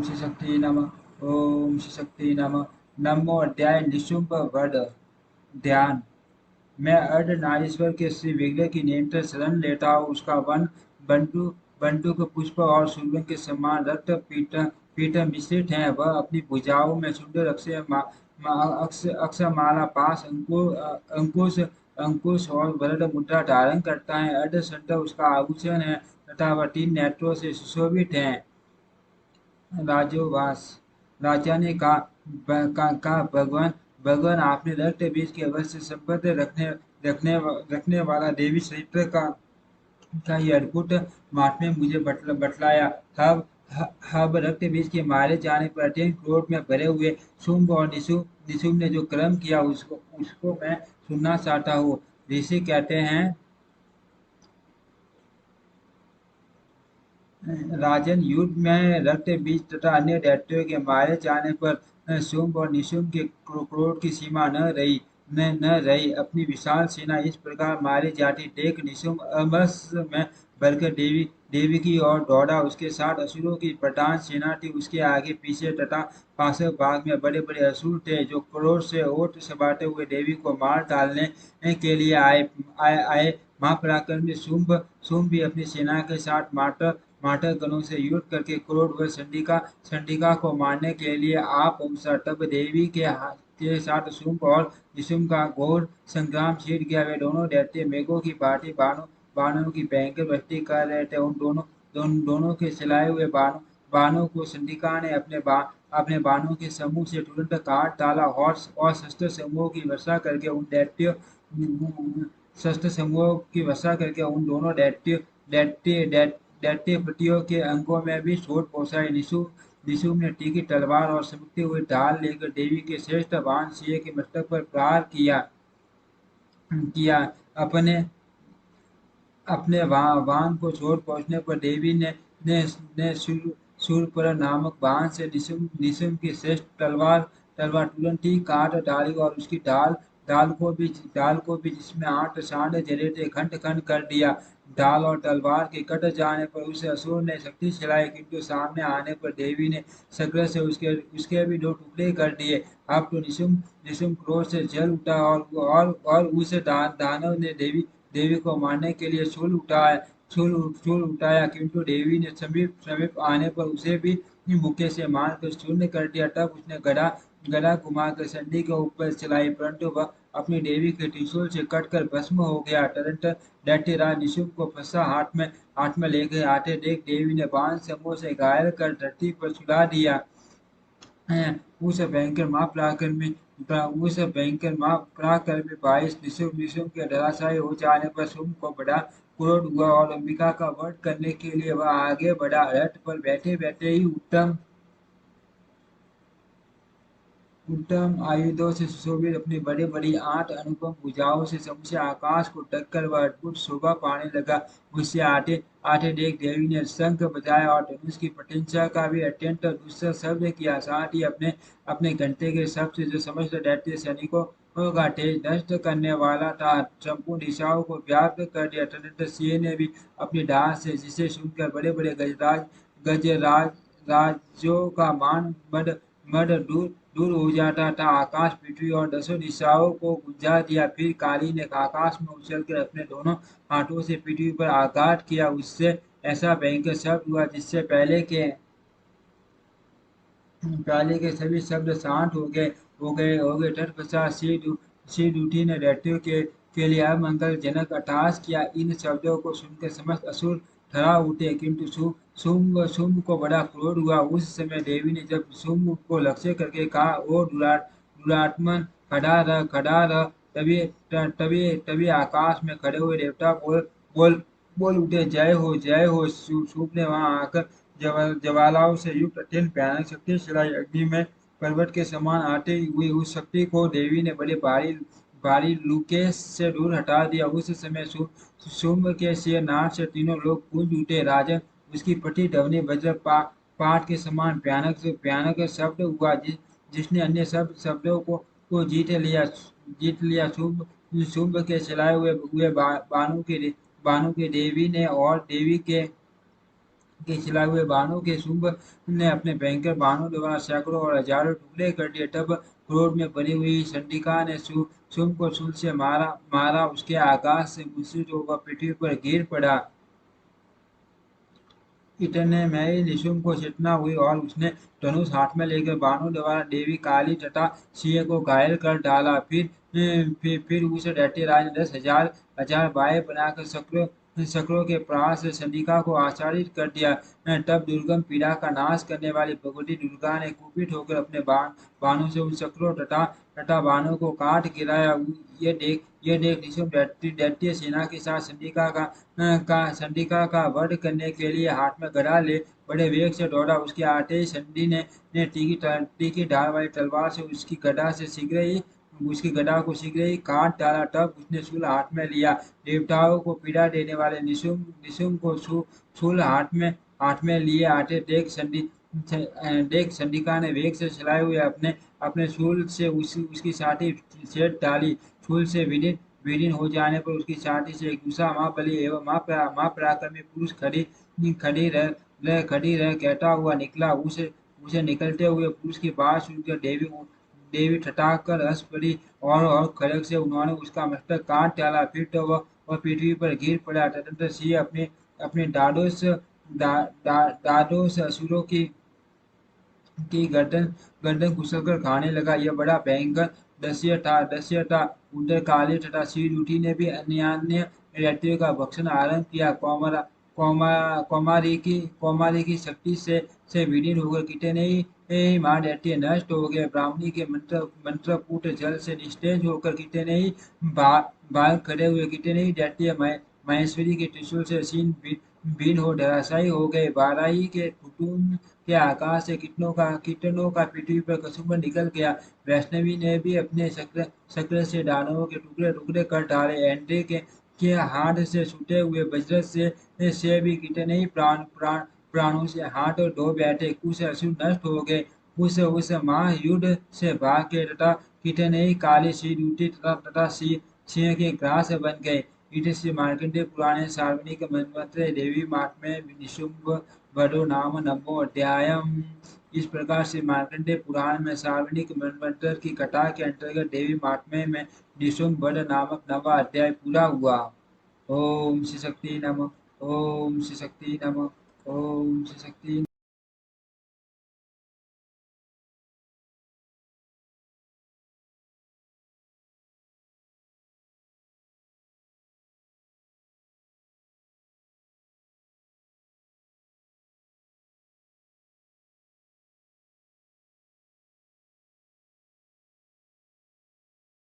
श्री शक्ति नमः। ओम श्री शक्ति नमः। नमो अध्याय निशुंभ वध। ध्यान। मैं अर्धनारीश्वर के श्री विग्रह की निरंतर शरण लेता हूँ। उसका वन बंटू बंटुक पुष्प और सुरवन के समान रक्त पीठ पीठ मिश्रित है। वह अपनी भुजाओं में सुंदर अक्षमाला पास अंकुश अंकुश और वरद मुद्रा धारण करता है। अर्धशंड उसका आभूषण है तथा वह 3 नेत्रों से सुशोभित है। राजोवास। राजा ने कहा भगवान भगवान आपने रक्त बीज के अवश्य संबंध रखने रखने वाला देवी चरित्र का ये अद्भुत महात्म्य मुझे बतलाया। अब रक्त बीज के मारे जाने पर अत्यंत क्रोध में भरे हुए शुंभ और निशुंभ ने जो कर्म किया उसको उसको मैं सुनना चाहता हूँ। ऋषि कहते हैं, राजन, युद्ध में रक्त बीज तथा अन्य दैत्यों के मारे जाने पर शुंभ और निशुंभ के क्रोध की सीमा न रही। अपनी विशाल सेना इस प्रकार मारी जाती देख निशुंभ अमस में भरकर देवी की ओर दौड़ा। उसके साथ असुरों की प्रधान सेना थी। उसके आगे पीछे तथा पार्श्व भाग में बड़े बड़े असुर थे जो क्रोध से ओट सबाते हुए देवी को मार डालने के लिए आए। महापराक्रमी शुंभ शुंभ भी अपनी सेना के साथ मार्टर गणों से युद्ध करके क्रोध व संडिका को मारने के लिए आप पहुंचा। तब देवी के साथ शुंभ और निशुंभ का घोर संग्राम छिड़ गया। वे दोनों दैत्य मेघों की भांति बाणों की भयंकर वृष्टि कर रहे थे। उन दोनों के चलाए हुए बाणों को संडिका ने अपने बाणों के समूह से तुरंत काट डाला और शस्त्र समूहों की वर्षा करके उन दैत्य शस्त्र समूहों की वर्षा करके उन दोनों दैत्यपतियों के अंगों में भी चोट पहुंचाई। निशुम्भ ने तीखी तलवार और चमकती हुई ढाल लेकर देवी के श्रेष्ठ वाहन सिंह के मस्तक पर प्रहार किया। अपने अपने वाहन को चोट पहुंचने पर देवी ने शूरपणख नामक वाहन से निशुम्भ की श्रेष्ठ तलवार तुरंत ही काट डाली और उसकी ढाल को भी जिसमें 8 सांड जड़े थे खंड खंड कर दिया। ढाल और तलवार के कट जाने पर उसे असुर ने शक्ति चलाई, किंतु सामने आने पर देवी ने सग्र से उसके भी 2 टुकड़े कर दिए। अब तो निशुम्भ क्रोध से जल उठा और उस दानव ने देवी को मारने के लिए शूल उठाया, किंतु देवी ने समीप समीप आने पर उसे भी मुक्के से मारकर शून्य कर दिया। तब उसने गदा घुमाकर संधि के ऊपर चलाई, परंतु वह अपनी देवी के त्रिशूल से कटकर भस्म हो गया। तदनंतर दैत्यराज निशुंभ को फंसा हाथ में लेकर आते देख देवी ने बाण समूह से घायल कर धरती पर सुला दिया। उस भयंकर महापराक्रमी बाईस निशुंभ के धराशायी हो जाने पर शुंभ को बड़ा क्रोध हुआ और अंबिका का वध करने के लिए वह आगे बढ़ा। रथ पर बैठे बैठे ही उत्तम आयुधों से सुशोभित अपनी बड़ी बड़ी 8 अनुपम भुजाओं से समूचे आकाश को ढककर वह अद्भुत शोभा पाने लगा। उससे आते आते देख देवी ने शंख बजाया और धनुष की प्रत्यंचा का भी अत्यंत दुस्सह शब्द किया। साथ ही अपने अपने घंटे के शब्द से जो समस्त दैत्य सैनिकों का तेज नष्ट करने वाला था संपूर्ण दिशाओं को व्याप्त कर दिया। तदनंतर सिंह ने भी अपनी डाल से, जिसे सुनकर बड़े बड़े गजराज राज्यों का मान मद मद दूर हो जाता था, आकाश पृथ्वी और 10 दिशाओं को गुंजा दिया। फिर काली ने आकाश में उछलकर अपने दोनों हाथों से पृथ्वी पर आघात किया। उससे ऐसा भयंकर शब्द हुआ जिससे पहले के सभी शब्द शांत हो गए। तत्पश्चात सिर उठी ने दैत्यों के लिए अमंगलजनक अट्टहास किया। इन शब्दों को सुनकर समस्त असुर ठहरा उठे, किंतु शुंभ को बड़ा क्रोध हुआ। उस समय देवी ने जब शुंभ को लक्ष्य करके कहा, ओ दुरात्मन, खड़ा रह। तभी आकाश में खड़े हुए देवता बोल बोल उठे, जय हो। शुंभ ने वहां आकर ज्वालाओं से युक्त अत्यंत भयानक शक्ति चलाई। अग्नि में पर्वत के समान आती हुई उस शक्ति को देवी ने बड़े भारी लूके से दूर हटा दिया। उस समय शुंभ के सिर नाट से तीनों लोग गूंज उठे। राजन, उसकी प्रतिध्वनि पाठ के समान भयानक शब्द हुआ जिसने अन्य सब शब्दों को जीत लिया। शुंभ के चलाए हुए बाणों के देवी ने और के खिलाए हुए बाणों के शुंभ ने अपने भयंकर बाणों द्वारा सैकड़ों और हजारों टुकड़े कर दिए। तब क्रोध में भरी हुई चंडिका ने शुंभ को शूल से मारा मारा उसके आकाश से मूर्छित होकर पृथ्वी पर गिर पड़ा। इतने में ही निशुम्भ को चेतना हुई और उसने धनुष हाथ में लेकर बाणों द्वारा देवी काली तथा सिंह को घायल कर डाला। फिर उस दैत्यराज ने 10,000 हजार बाएं बनाकर शक्रों के प्रहार से चंडिका को आच्छादित कर दिया। तब दुर्गम पीड़ा का नाश करने वाली भगवती दुर्गा ने कुपित होकर अपने बाणों से उन शक्रों तथा बाणों को काट गिराया। ये देख निशुम्भ दैत्य सेना के साथ चंडिका का वध करने के लिए हाथ में गदा ले बड़े वेग से दौड़ा। उसके आते ही चंडी ने तीखी धार वाली तलवार से उसकी गदा को शीघ्र ही काट डाला। तब उसने शूल हाथ में लिया। देवताओं को पीड़ा देने वाले निशुम्भ को शूल हाथ में लिए आते देख चंडिका ने वेग से चलाए हुए अपने अपने शूल से उसकी छाती छेद डाली। शूल से विलीन हो जाने पर उसकी छाती से एक दूसरा महाबली एवं महापराक्रमी पुरुष खड़ी रह कहता हुआ निकला। उसे उसे निकलते हुए पुरुष की बात सुनकर देवी देवी ठठाक कर हंस पड़ी और खड़ग से उन्होंने उसका मस्तक काट डाला। फिर तो वह पृथ्वी पर गिर पड़ा। तदनंतर सिंह अपने अपने दादोस असुरों की गर्दन कुचलकर खाने लगा। यह बड़ा भयंकर दृश्य था। उधर काली तथा शिवदूती ने भी अन्य दैत्यों का भक्षण आरंभ किया। कौमारी की शक्ति से विलीन होकर कितने ही महादैत्य नष्ट हो गए। ब्राह्मणी के मंत्रपूत जल से निस्तेज होकर कितने ही भाग खड़े हुए। कितने ही दैत्य महेश्वरी के त्रिशूल से छीन भिन्न हो धराशायी हो गए। बाराही के कुटुम्ब के आकाश से कितनों का पृथ्वी पर कसुम्भ निकल गया। वैष्णवी ने भी अपने शक्ल से दानवों के टुकड़े टुकड़े कर डाले। एंड्रे के हाथ से छूटे हुए वज्र से भी कितने ही प्राणों से हाथ धो बैठे। कुछ असुर नष्ट हो गए। उस महायुद्ध से भाग के तथा कितने ही काले शिवदूती तथा सिंह के ग्रास बन गए। इति श्री मार्कंडेय पुराणे सार्वजनिक मन्वंतरे देवी महात्म्ये निशुम्भ वधो नाम नवमो अध्यायम्। इस प्रकार से मार्कंडेय पुराण में सार्वजनिक मनवंतर की कथा के अंतर्गत देवी महात्म्य में निशुम्भ वध नामक नवा अध्याय पूरा हुआ। ओम श्री शक्ति नमः। ओम श्री शक्ति नमः। ओम श्री शक्ति